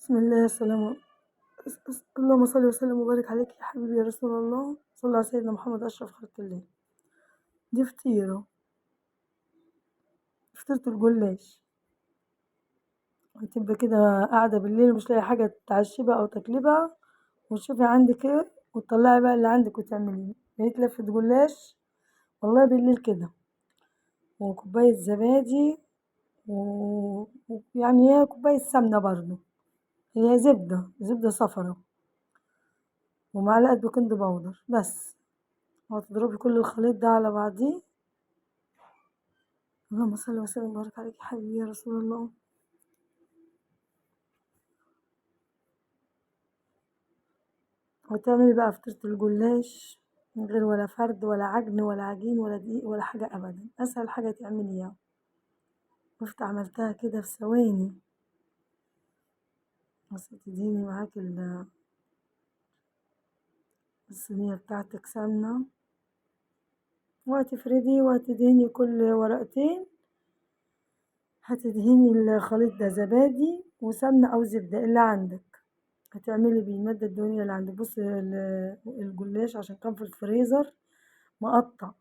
بسم الله السلام اللهم صل وسلم وبارك عليك يا حبيبي يا رسول الله. صلى على سيدنا محمد أشرف خلق الله. دي فطيرة، فطيرة الجلاش. هتبقى كده قاعدة بالليل مش لاقي حاجة تعشي بقى أو تاكلي بقى، وتشوفي عندك ايه وتطلعي بقى اللي عندك وتعمليه. لقيت لفة جلاش والله بالليل كده، وكوباية زبادي يعني هي كوباية سمنة برضه، هي زبدة صفرا، ومعلقة بيكنج باودر بس. وهتضربي كل الخليط ده على بعضيه. اللهم صل وسلم وبارك عليك يا حبيبي يا رسول الله. وتعملي بقى فطيرة الجلاش من غير ولا فرد ولا عجن ولا عجين ولا دقيق ولا حاجة أبدا، أسهل حاجة تعمليها. شفت عملتها كده في ثواني. بس تديني معاك الصينية بتاعتك سمنة، وهتفردي وهتدهني كل ورقتين. هتدهني الخليط ده زبادي وسمنة أو زبدة اللي عندك، هتعملي بيه المادة الدهنية اللي عندك. بصي الجلاش عشان كان في الفريزر مقطع،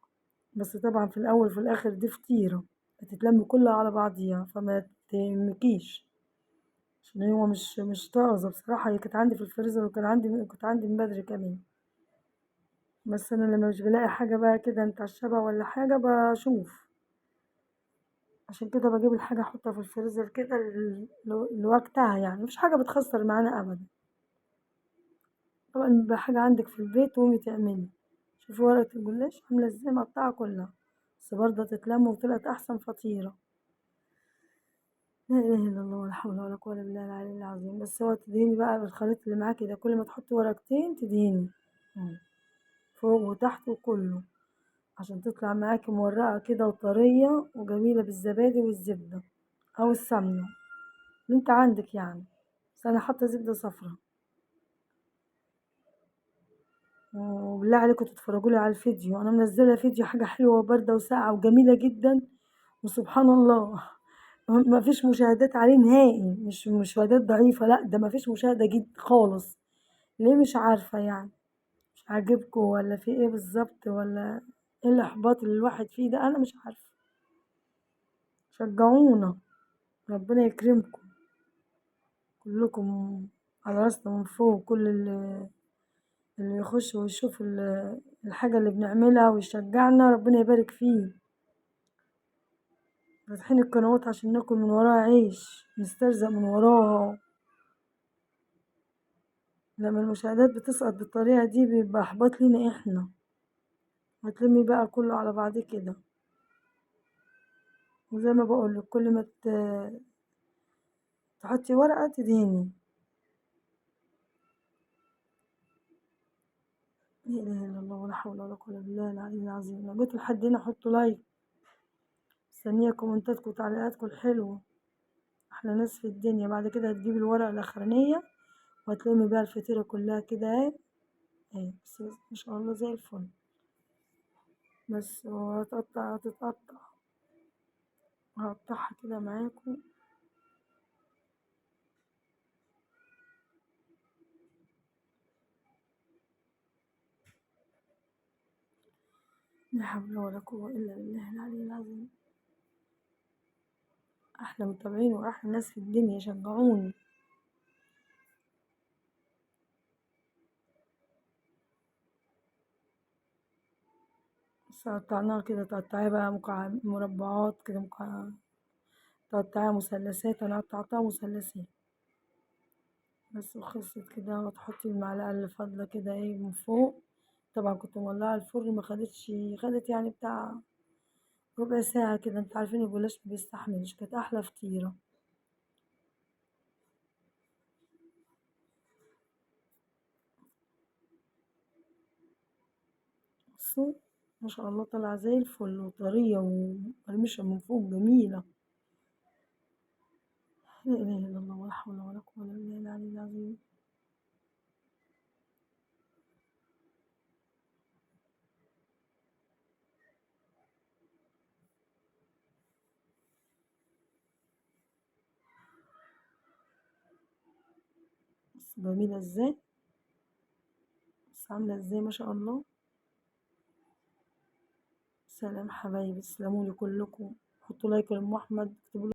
بس طبعا في الأول وفي الآخر دي فطيرة هتتلم كلها على بعضيها، فما تهمكيش عشان هو مش طازة بصراحة. هي كانت عندي في الفريزر كنت عندي من بدري كمان، بس أنا لما مش بلاقي حاجة بقى كده نتعشبها ولا حاجة بشوف، عشان كده بجيب الحاجة أحطها في الفريزر كده لوقتها. يعني مفيش حاجة بتخسر معانا أبدا. طبعا بيبقى حاجة عندك في البيت قومي تعملي. شوفي ورقة الجلاش عاملة ازاي مقطعة كلها، بس برضه تتلم وطلعت أحسن فطيرة. لا إله إلا الله ولا حول ولا قوة إلا بالله العلي العظيم. بس هو تدهني بقى بالخليط اللي معاكي ده، كل ما تحطي ورقتين تدهني فوق وتحت وكله، عشان تطلع معاكي مورقة كده وطرية وجميلة بالزبادي والزبدة أو السمنة اللي انت عندك يعني. بس أنا حاطة زبدة صفرا. وبالله عليكم تتفرجوا لي على الفيديو، أنا منزلة فيديو حاجة حلوة وباردة وساقعة وجميلة جدا، وسبحان الله ما فيش مشاهدات عليه نهائي. مش مشاهدات ضعيفة، لا ده ما فيش مشاهدة جد خالص. ليه؟ مش عارفة يعني. مش عاجبكم ولا في ايه بالظبط، ولا ايه الإحباط اللي الواحد فيه ده؟ أنا مش عارفة. شجعونا، ربنا يكرمكم كلكم على راسنا من فوق. كل اللي يخش ويشوف الحاجة اللي بنعملها ويشجعنا ربنا يبارك فيه. فاتحين القنوات عشان ناكل من وراها عيش، نسترزق من وراها. لما المشاهدات بتسقط بالطريقة دي بيبقى إحباط لينا احنا. هتلمي بقى كله على بعضيه كده، وزي ما بقولك كل ما تحطي ورقة تدهني. لا إله إلا الله ولا حول ولا قوة إلا بالله العلي العظيم. لو جيتوا لحد هنا حطوا لايك، مستنية كومنتاتكم وتعليقاتكم الحلوة. أحلى ناس في الدنيا. بعد كده هتجيبي الورقة الأخرانية وهتلمي بقى الفطيرة كلها كده اهي اهي. بس ما شاء الله زي الفل. بس هتتقطع هقطعها كده معاكم. لا حول ولا قوة إلا بالله العلي العظيم. أحلى متابعين وأحلى ناس في الدنيا، شجعوني. بس قطعناها كده، تقطعيها بقى مربعات كده، تقطعيها مثلثات. أنا قطعتها مثلثات بس وخلصت كده. وتحطي المعلقة اللي فاضلة كده ايه من فوق. طبعا كنت مولعة الفرن، ما خدتش، خدت يعني بتاع ربع ساعة كده. انت عارفين الجلاش ما بيستحملش. كانت أحلى فطيرة. بصوا ما شاء الله طالعة زي الفل وطرية ومقرمشة من فوق جميلة. لا إله إلا الله ولا حول ولا قوة إلا بالله العلي العظيم. بس جميلة ازاي، بس عاملة ازاي ما شاء الله. سلام حبايبي، تسلمولي كلكم، حطوا لايك لأم أحمد، اكتبوا